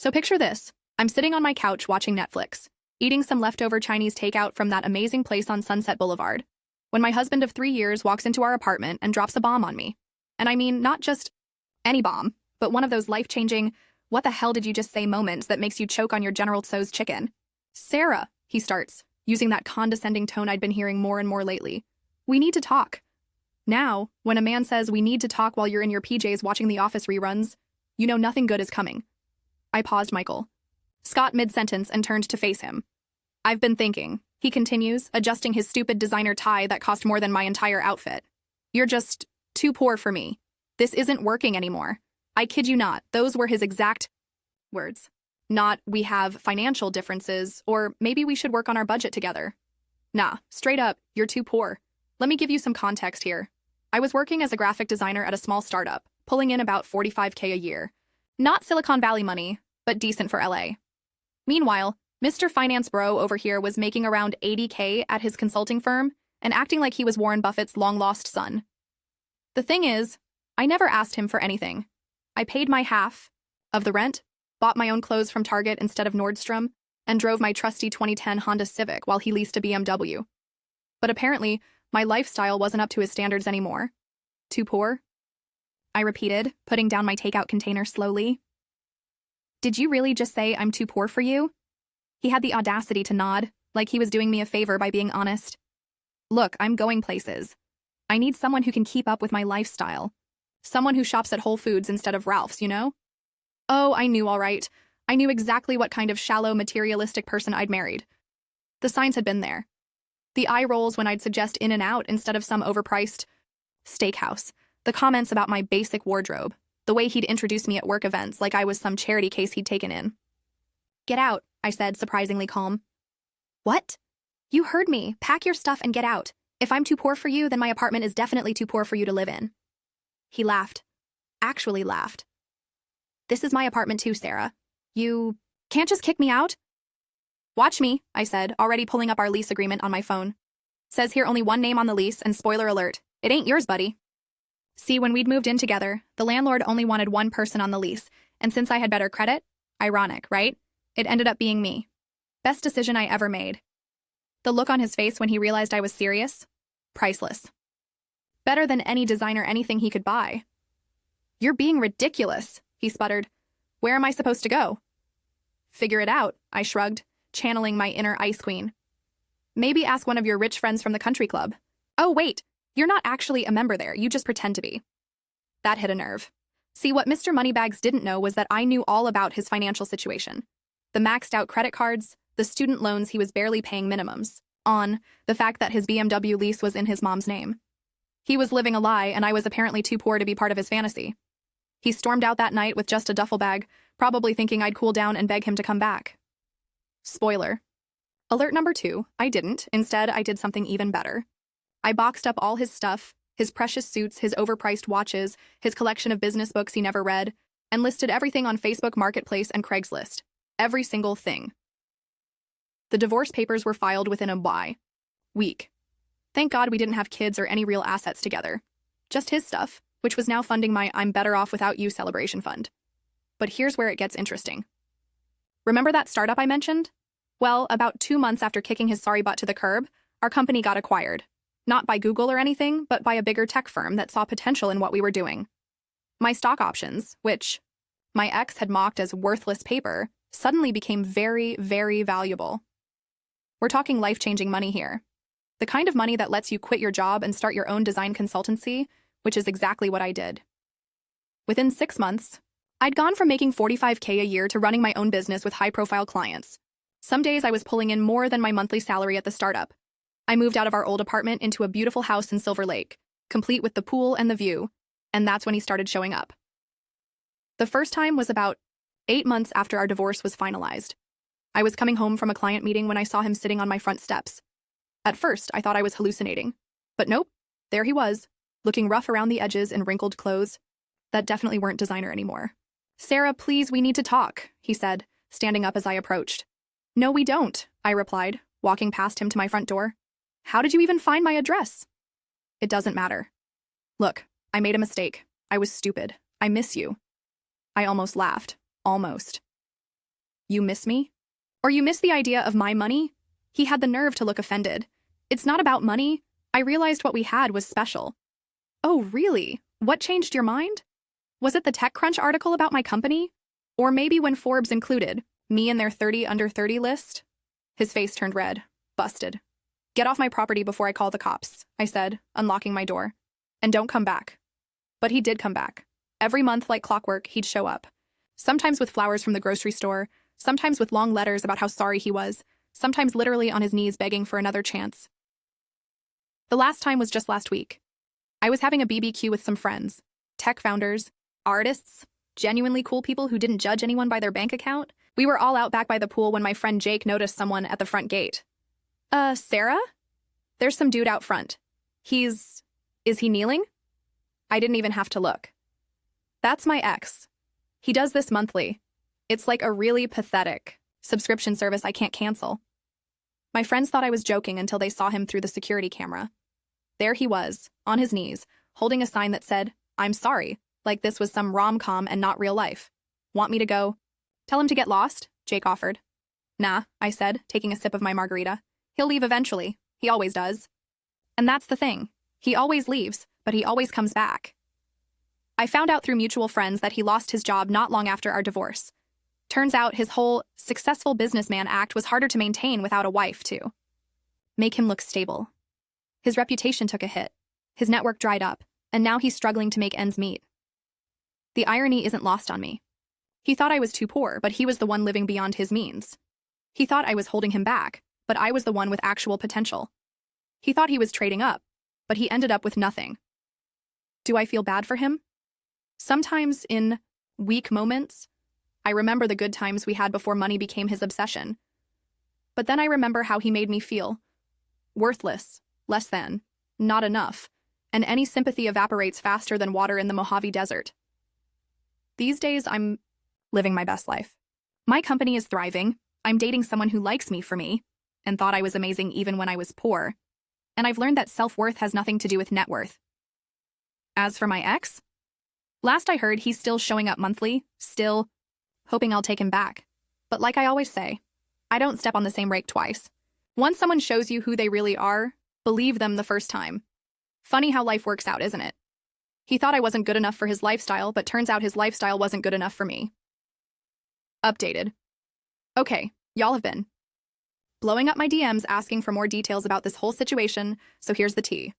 So picture this. I'm sitting on my couch watching Netflix, eating some leftover Chinese takeout from that amazing place on Sunset Boulevard, when my husband of 3 years walks into our apartment and drops a bomb on me. And I mean, not just any bomb, but one of those life-changing, what the hell did you just say moments that makes you choke on your General Tso's chicken. Sarah, he starts, using that condescending tone I'd been hearing more and more lately. We need to talk. Now, when a man says we need to talk while you're in your PJs watching The Office reruns, you know nothing good is coming. I paused Michael. Scott mid-sentence and turned to face him. I've been thinking, he continues, adjusting his stupid designer tie that cost more than my entire outfit. You're just too poor for me. This isn't working anymore. I kid you not, those were his exact words. Not, we have financial differences, or maybe we should work on our budget together. Nah, straight up, you're too poor. Let me give you some context here. I was working as a graphic designer at a small startup, pulling in about $45K a year. Not Silicon Valley money, but decent for LA. Meanwhile, Mr. Finance Bro over here was making around $80K at his consulting firm and acting like he was Warren Buffett's long-lost son. The thing is, I never asked him for anything. I paid my half of the rent, bought my own clothes from Target instead of Nordstrom, and drove my trusty 2010 Honda Civic while he leased a BMW. But apparently, my lifestyle wasn't up to his standards anymore. Too poor? I repeated, putting down my takeout container slowly. Did you really just say I'm too poor for you? He had the audacity to nod, like he was doing me a favor by being honest. Look, I'm going places. I need someone who can keep up with my lifestyle. Someone who shops at Whole Foods instead of Ralph's, you know? Oh, I knew all right. I knew exactly what kind of shallow, materialistic person I'd married. The signs had been there. The eye rolls when I'd suggest In-N-Out instead of some overpriced steakhouse. The comments about my basic wardrobe. The way he'd introduce me at work events like I was some charity case he'd taken in. Get out, I said, surprisingly calm. What? You heard me. Pack your stuff and get out. If I'm too poor for you, then my apartment is definitely too poor for you to live in. He laughed. Actually laughed. This is my apartment too, Sarah. You can't just kick me out? Watch me, I said, already pulling up our lease agreement on my phone. Says here only one name on the lease, and spoiler alert, it ain't yours, buddy. See, when we'd moved in together, the landlord only wanted one person on the lease, and since I had better credit, ironic, right? It ended up being me. Best decision I ever made. The look on his face when he realized I was serious? Priceless. Better than any designer anything he could buy. You're being ridiculous, he sputtered. Where am I supposed to go? Figure it out, I shrugged, channeling my inner ice queen. Maybe ask one of your rich friends from the country club. Oh, wait, you're not actually a member there, you just pretend to be. That hit a nerve. See, what Mr. Moneybags didn't know was that I knew all about his financial situation. The maxed out credit cards, the student loans he was barely paying minimums, on the fact that his BMW lease was in his mom's name. He was living a lie, and I was apparently too poor to be part of his fantasy. He stormed out that night with just a duffel bag, probably thinking I'd cool down and beg him to come back. Spoiler. Alert number 2, I didn't. Instead, I did something even better. I boxed up all his stuff, his precious suits, his overpriced watches, his collection of business books he never read, and listed everything on Facebook Marketplace and Craigslist. Every single thing. The divorce papers were filed within a week. Thank God we didn't have kids or any real assets together. Just his stuff, which was now funding my I'm better off without you celebration fund. But here's where it gets interesting. Remember that startup I mentioned? Well, about 2 months after kicking his sorry butt to the curb, our company got acquired. Not by Google or anything, but by a bigger tech firm that saw potential in what we were doing. My stock options, which my ex had mocked as worthless paper, suddenly became very, very valuable. We're talking life-changing money here. The kind of money that lets you quit your job and start your own design consultancy, which is exactly what I did. Within 6 months, I'd gone from making $45K a year to running my own business with high-profile clients. Some days I was pulling in more than my monthly salary at the startup. I moved out of our old apartment into a beautiful house in Silver Lake, complete with the pool and the view, and that's when he started showing up. The first time was about 8 months after our divorce was finalized. I was coming home from a client meeting when I saw him sitting on my front steps. At first, I thought I was hallucinating. But nope, there he was, looking rough around the edges in wrinkled clothes. That definitely weren't designer anymore. Sarah, please, we need to talk, he said, standing up as I approached. No, we don't, I replied, walking past him to my front door. How did you even find my address? It doesn't matter. Look, I made a mistake. I was stupid. I miss you. I almost laughed. Almost. You miss me? Or you miss the idea of my money? He had the nerve to look offended. It's not about money. I realized what we had was special. Oh, really? What changed your mind? Was it the TechCrunch article about my company? Or maybe when Forbes included me in their 30 under 30 list? His face turned red. Busted. Get off my property before I call the cops, I said, unlocking my door. And don't come back. But he did come back. Every month, like clockwork, he'd show up. Sometimes with flowers from the grocery store, sometimes with long letters about how sorry he was, sometimes literally on his knees begging for another chance. The last time was just last week. I was having a BBQ with some friends, tech founders, artists, genuinely cool people who didn't judge anyone by their bank account. We were all out back by the pool when my friend Jake noticed someone at the front gate. Sarah? There's some dude out front. Is he kneeling? I didn't even have to look. That's my ex. He does this monthly. It's like a really pathetic subscription service I can't cancel. My friends thought I was joking until they saw him through the security camera. There he was, on his knees, holding a sign that said, "I'm sorry," like this was some rom-com and not real life. Want me to go? Tell him to get lost, Jake offered. Nah, I said, taking a sip of my margarita. He'll leave eventually. He always does. And that's the thing. He always leaves, but he always comes back. I found out through mutual friends that he lost his job not long after our divorce. Turns out his whole successful businessman act was harder to maintain without a wife, too. Make him look stable. His reputation took a hit. His network dried up, and now he's struggling to make ends meet. The irony isn't lost on me. He thought I was too poor, but he was the one living beyond his means. He thought I was holding him back, but I was the one with actual potential. He thought he was trading up, but he ended up with nothing. Do I feel bad for him? Sometimes in weak moments, I remember the good times we had before money became his obsession. But then I remember how he made me feel. Worthless, less than, not enough, and any sympathy evaporates faster than water in the Mojave Desert. These days, I'm living my best life. My company is thriving. I'm dating someone who likes me for me, and thought I was amazing even when I was poor. And I've learned that self-worth has nothing to do with net worth. As for my ex, last I heard he's still showing up monthly, still hoping I'll take him back. But like I always say, I don't step on the same rake twice. Once someone shows you who they really are, believe them the first time. Funny how life works out, isn't it? He thought I wasn't good enough for his lifestyle, but turns out his lifestyle wasn't good enough for me. Updated. Okay, y'all have been blowing up my DMs asking for more details about this whole situation, so here's the tea.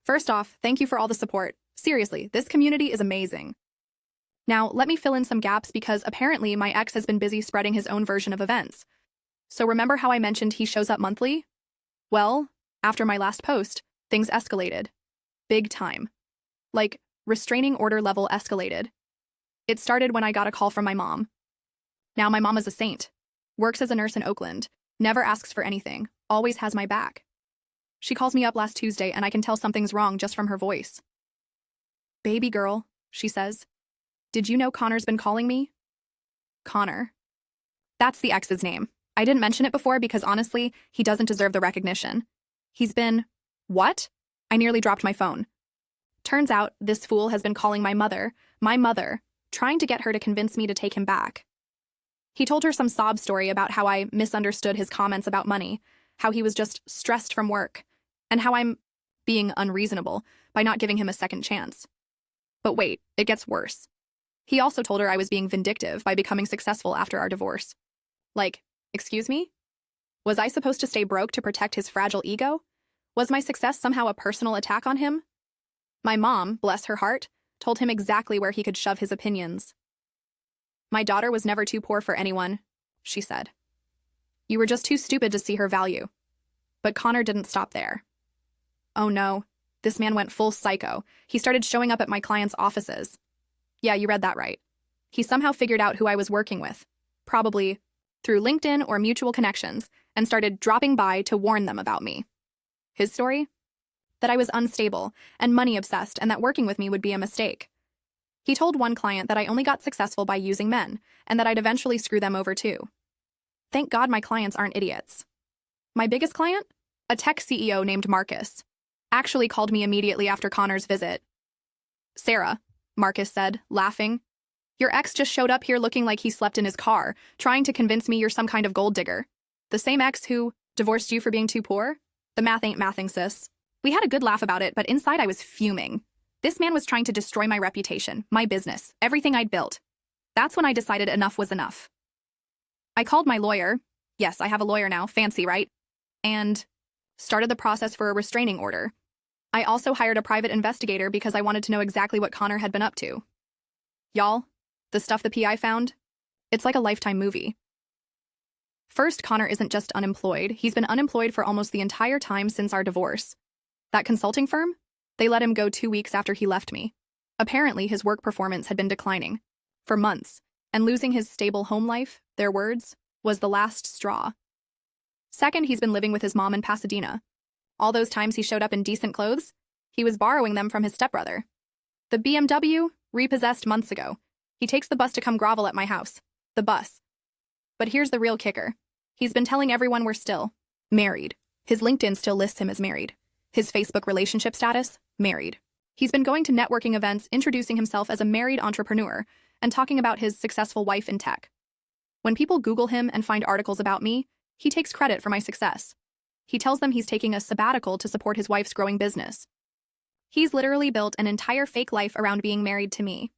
First off, thank you for all the support. Seriously, this community is amazing. Now, let me fill in some gaps because apparently my ex has been busy spreading his own version of events. So remember how I mentioned he shows up monthly? Well, after my last post, things escalated. Big time. Like, restraining order level escalated. It started when I got a call from my mom. Now my mom is a saint. Works as a nurse in Oakland. Never asks for anything. Always has my back. She calls me up last Tuesday and I can tell something's wrong just from her voice. Baby girl, she says. Did you know Connor's been calling me? Connor. That's the ex's name. I didn't mention it before because honestly, he doesn't deserve the recognition. He's been... What? I nearly dropped my phone. Turns out, this fool has been calling my mother, trying to get her to convince me to take him back. He told her some sob story about how I misunderstood his comments about money, how he was just stressed from work, and how I'm being unreasonable by not giving him a second chance. But wait, it gets worse. He also told her I was being vindictive by becoming successful after our divorce. Like, excuse me? Was I supposed to stay broke to protect his fragile ego? Was my success somehow a personal attack on him? My mom, bless her heart, told him exactly where he could shove his opinions. My daughter was never too poor for anyone, she said. You were just too stupid to see her value. But Connor didn't stop there. Oh no, this man went full psycho. He started showing up at my clients' offices. Yeah, you read that right. He somehow figured out who I was working with, probably through LinkedIn or mutual connections, and started dropping by to warn them about me. His story? That I was unstable and money-obsessed and that working with me would be a mistake. He told one client that I only got successful by using men, and that I'd eventually screw them over too. Thank God my clients aren't idiots. My biggest client? A tech CEO named Marcus. Actually called me immediately after Connor's visit. Sarah, Marcus said, laughing. Your ex just showed up here looking like he slept in his car, trying to convince me you're some kind of gold digger. The same ex who divorced you for being too poor? The math ain't mathing, sis. We had a good laugh about it, but inside I was fuming. This man was trying to destroy my reputation, my business, everything I'd built. That's when I decided enough was enough. I called my lawyer. Yes, I have a lawyer now, fancy, right? And started the process for a restraining order. I also hired a private investigator because I wanted to know exactly what Connor had been up to. Y'all, the stuff the PI found, it's like a Lifetime movie. First, Connor isn't just unemployed. He's been unemployed for almost the entire time since our divorce. That consulting firm? They let him go 2 weeks after he left me. Apparently, his work performance had been declining for months, and losing his stable home life, their words, was the last straw. Second, he's been living with his mom in Pasadena. All those times he showed up in decent clothes, he was borrowing them from his stepbrother. The BMW, repossessed months ago. He takes the bus to come grovel at my house. The bus. But here's the real kicker. He's been telling everyone we're still married. His LinkedIn still lists him as married. His Facebook relationship status, married. He's been going to networking events, introducing himself as a married entrepreneur, and talking about his successful wife in tech. When people Google him and find articles about me, he takes credit for my success. He tells them he's taking a sabbatical to support his wife's growing business. He's literally built an entire fake life around being married to me.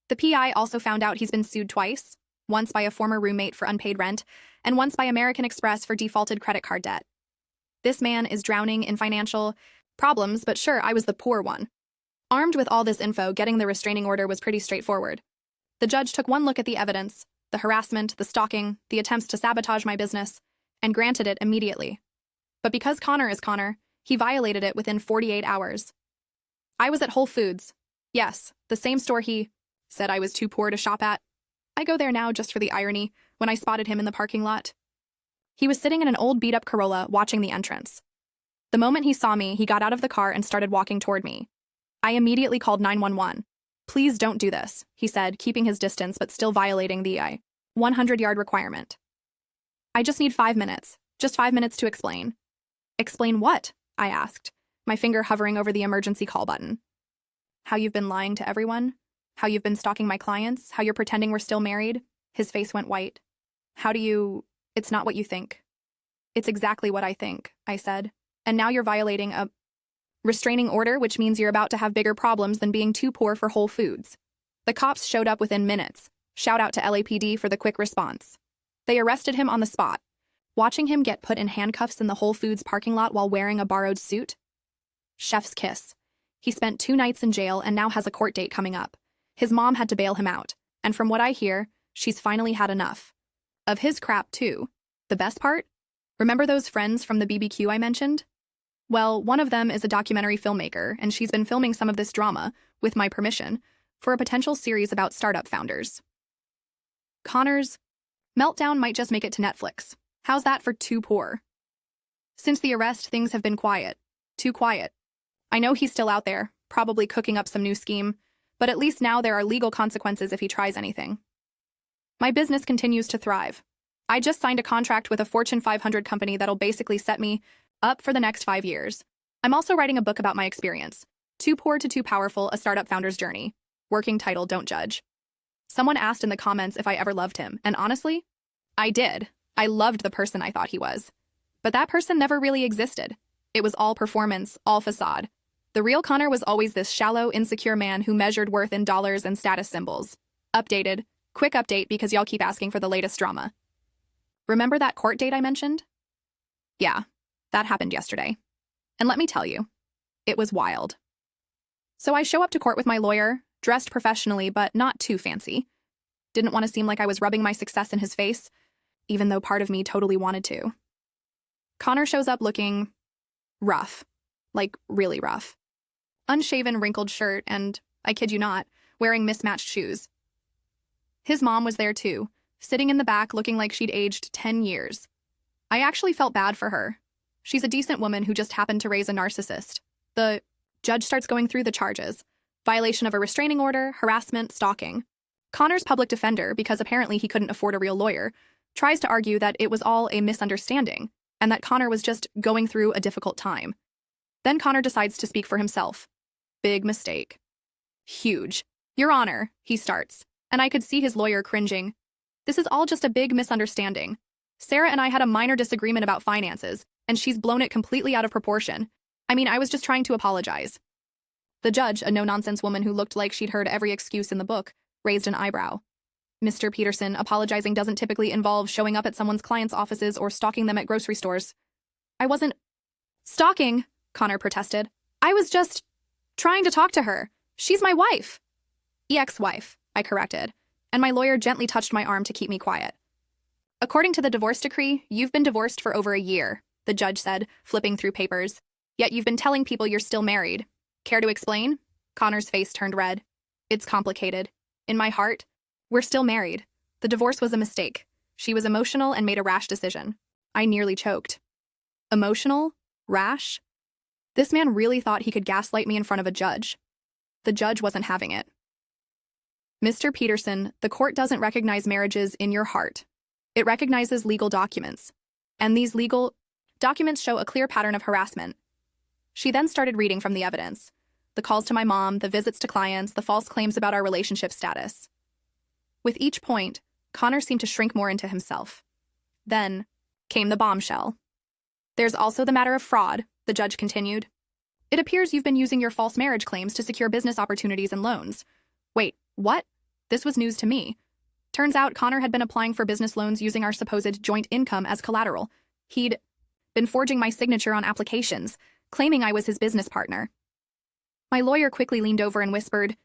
The PI also found out he's been sued twice, once by a former roommate for unpaid rent, and once by American Express for defaulted credit card debt. This man is drowning in financial problems, but sure, I was the poor one. Armed with all this info, getting the restraining order was pretty straightforward. The judge took one look at the evidence, the harassment, the stalking, the attempts to sabotage my business, and granted it immediately. But because Connor is Connor, he violated it within 48 hours. I was at Whole Foods. Yes, the same store he said I was too poor to shop at. I go there now just for the irony when I spotted him in the parking lot. He was sitting in an old beat-up Corolla watching the entrance. The moment he saw me, he got out of the car and started walking toward me. I immediately called 911. Please don't do this, he said, keeping his distance but still violating the 100-yard requirement. I just need 5 minutes. Just 5 minutes to explain. Explain what? I asked, my finger hovering over the emergency call button. How you've been lying to everyone? How you've been stalking my clients? How you're pretending we're still married? His face went white. How do you... It's not what you think. It's exactly what I think, I said. And now you're violating a restraining order, which means you're about to have bigger problems than being too poor for Whole Foods. The cops showed up within minutes. Shout out to LAPD for the quick response. They arrested him on the spot. Watching him get put in handcuffs in the Whole Foods parking lot while wearing a borrowed suit? Chef's kiss. He spent 2 nights in jail and now has a court date coming up. His mom had to bail him out, and from what I hear, she's finally had enough. Of his crap, too. The best part? Remember those friends from the BBQ I mentioned? Well, one of them is a documentary filmmaker, and she's been filming some of this drama, with my permission, for a potential series about startup founders. Connor's meltdown might just make it to Netflix. How's that for too poor? Since the arrest, things have been quiet. Too quiet. I know he's still out there, probably cooking up some new scheme, but at least now there are legal consequences if he tries anything. My business continues to thrive. I just signed a contract with a Fortune 500 company that'll basically set me up for the next 5 years. I'm also writing a book about my experience. Too Poor to Too Powerful, A Startup Founder's Journey. Working title, Don't Judge. Someone asked in the comments if I ever loved him, and honestly, I did. I loved the person I thought he was. But that person never really existed. It was all performance, all facade. The real Connor was always this shallow, insecure man who measured worth in dollars and status symbols. Updated. Quick update because y'all keep asking for the latest drama. Remember that court date I mentioned? Yeah, that happened yesterday. And let me tell you, it was wild. So I show up to court with my lawyer, dressed professionally but not too fancy. Didn't want to seem like I was rubbing my success in his face, even though part of me totally wanted to. Connor shows up looking rough, like really rough. Unshaven, wrinkled shirt and, I kid you not, wearing mismatched shoes. His mom was there too, sitting in the back looking like she'd aged 10 years. I actually felt bad for her. She's a decent woman who just happened to raise a narcissist. The judge starts going through the charges. Violation of a restraining order, harassment, stalking. Connor's public defender, because apparently he couldn't afford a real lawyer, tries to argue that it was all a misunderstanding and that Connor was just going through a difficult time. Then Connor decides to speak for himself. Big mistake. Huge. Your Honor, he starts. And I could see his lawyer cringing. This is all just a big misunderstanding. Sarah and I had a minor disagreement about finances, and she's blown it completely out of proportion. I mean, I was just trying to apologize. The judge, a no-nonsense woman who looked like she'd heard every excuse in the book, raised an eyebrow. Mr. Peterson, apologizing doesn't typically involve showing up at someone's clients' offices or stalking them at grocery stores. I wasn't stalking, Connor protested. I was just trying to talk to her. She's my wife. Ex-wife, I corrected, and my lawyer gently touched my arm to keep me quiet. According to the divorce decree, you've been divorced for over a year, the judge said, flipping through papers. Yet you've been telling people you're still married. Care to explain? Connor's face turned red. It's complicated. In my heart, we're still married. The divorce was a mistake. She was emotional and made a rash decision. I nearly choked. Emotional? Rash? This man really thought he could gaslight me in front of a judge. The judge wasn't having it. Mr. Peterson, the court doesn't recognize marriages in your heart. It recognizes legal documents. And these legal documents show a clear pattern of harassment. She then started reading from the evidence. The calls to my mom, the visits to clients, the false claims about our relationship status. With each point, Connor seemed to shrink more into himself. Then came the bombshell. There's also the matter of fraud, the judge continued. It appears you've been using your false marriage claims to secure business opportunities and loans. Wait, what? This was news to me. Turns out Connor had been applying for business loans using our supposed joint income as collateral. He'd been forging my signature on applications, claiming I was his business partner. My lawyer quickly leaned over and whispered,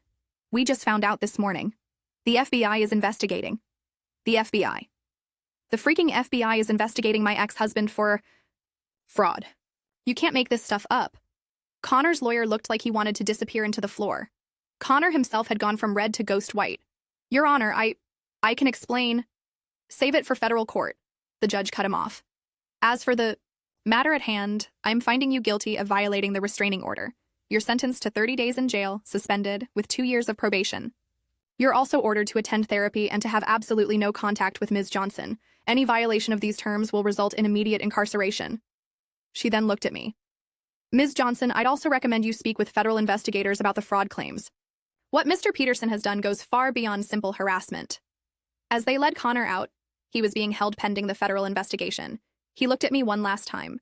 "We just found out this morning. The FBI is investigating." The FBI. The freaking FBI is investigating my ex-husband for fraud. You can't make this stuff up. Connor's lawyer looked like he wanted to disappear into the floor. Connor himself had gone from red to ghost white. Your Honor, I can explain. Save it for federal court. The judge cut him off. As for the matter at hand, I'm finding you guilty of violating the restraining order. You're sentenced to 30 days in jail, suspended, with 2 years of probation. You're also ordered to attend therapy and to have absolutely no contact with Ms. Johnson. Any violation of these terms will result in immediate incarceration. She then looked at me. Ms. Johnson, I'd also recommend you speak with federal investigators about the fraud claims. What Mr. Peterson has done goes far beyond simple harassment. As they led Connor out, he was being held pending the federal investigation. He looked at me one last time.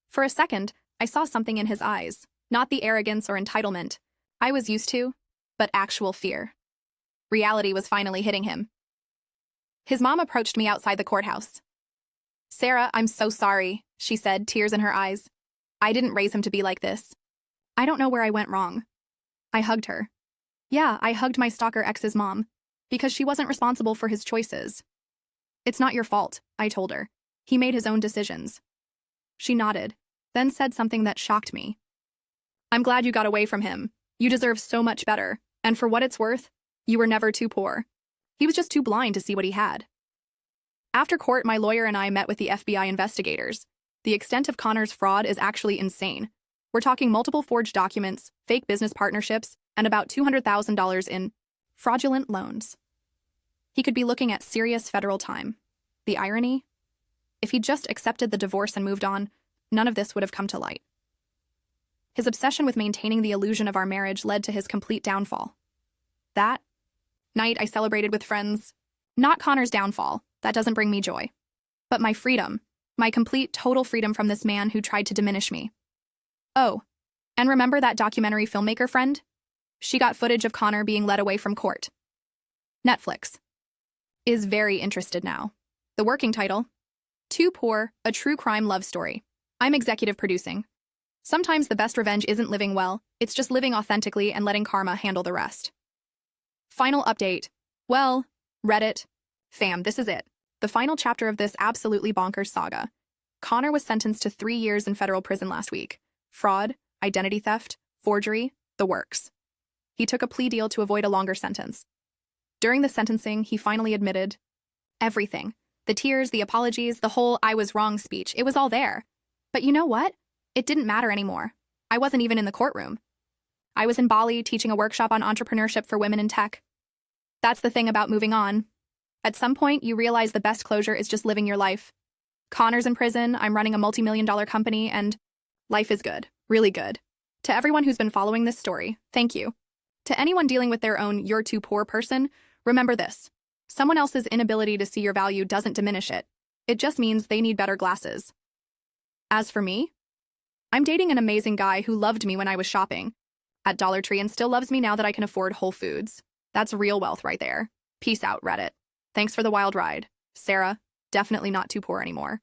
For a second, I saw something in his eyes, not the arrogance or entitlement I was used to, but actual fear. Reality was finally hitting him. His mom approached me outside the courthouse. Sarah, I'm so sorry, she said, tears in her eyes. I didn't raise him to be like this. I don't know where I went wrong. I hugged her. Yeah, I hugged my stalker ex's mom, because she wasn't responsible for his choices. It's not your fault, I told her. He made his own decisions. She nodded, then said something that shocked me. I'm glad you got away from him. You deserve so much better, and for what it's worth, you were never too poor. He was just too blind to see what he had. After court, my lawyer and I met with the FBI investigators. The extent of Connor's fraud is actually insane. We're talking multiple forged documents, fake business partnerships, and about $200,000 in fraudulent loans. He could be looking at serious federal time. The irony? If he'd just accepted the divorce and moved on, none of this would have come to light. His obsession with maintaining the illusion of our marriage led to his complete downfall. That night, I celebrated with friends. Not Connor's downfall, that doesn't bring me joy. But my freedom, my complete, total freedom from this man who tried to diminish me. Oh, and remember that documentary filmmaker friend? She got footage of Connor being led away from court. Netflix is very interested now. The working title, Too Poor, a True Crime Love Story. I'm executive producing. Sometimes the best revenge isn't living well, it's just living authentically and letting karma handle the rest. Final update. Well, Reddit. Fam, this is it. The final chapter of this absolutely bonkers saga. Connor was sentenced to 3 years in federal prison last week. Fraud, identity theft, forgery, the works. He took a plea deal to avoid a longer sentence. During the sentencing, he finally admitted everything. The tears, the apologies, the whole "I was wrong" speech, it was all there. But you know what? It didn't matter anymore. I wasn't even in the courtroom. I was in Bali teaching a workshop on entrepreneurship for women in tech. That's the thing about moving on. At some point, you realize the best closure is just living your life. Connor's in prison, I'm running a multi-million-dollar company, and life is good, really good. To everyone who's been following this story, thank you. To anyone dealing with their own "you're too poor" person, Remember this. Someone else's inability to see your value doesn't diminish it. It just means they need better glasses. As for me, I'm dating an amazing guy who loved me when I was shopping at Dollar Tree and still loves me now that I can afford Whole Foods. That's real wealth right there. Peace out, Reddit. Thanks for the wild ride. Sarah, definitely not too poor anymore.